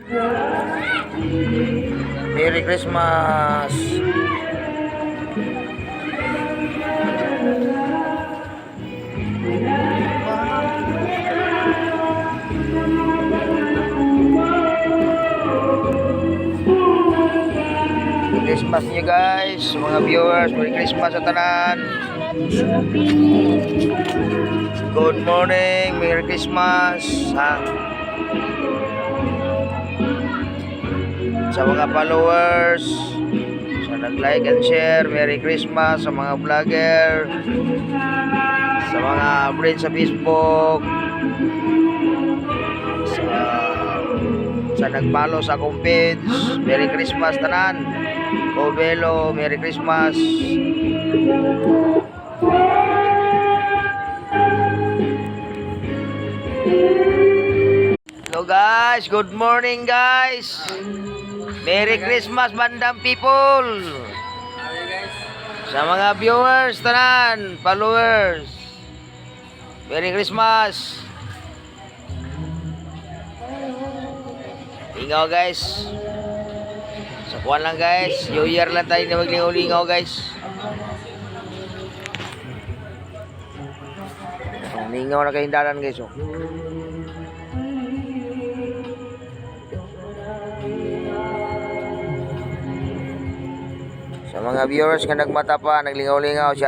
Merry Christmas. Merry Christmas niyo guys, mga viewers. Merry Christmas sa tanan. Good morning, Merry Christmas ha. Sa mga followers, sa nag-like and share, Merry Christmas. Sa mga vlogger, sa mga friends sa Facebook, sa nag-follow sa akong page, Merry Christmas tanan. Covelo, Merry Christmas. Hello guys, good morning guys. Merry Christmas bandang people. Sa mga viewers tanan, followers, Merry Christmas. Ingaw guys. Sa kuwan lang guys, New Year lang tayo na maglingaw-lingaw guys. Lingaw na kayong dalan guys oh. Sa mga viewers nga nagmata pa, naglingaw-lingaw siya.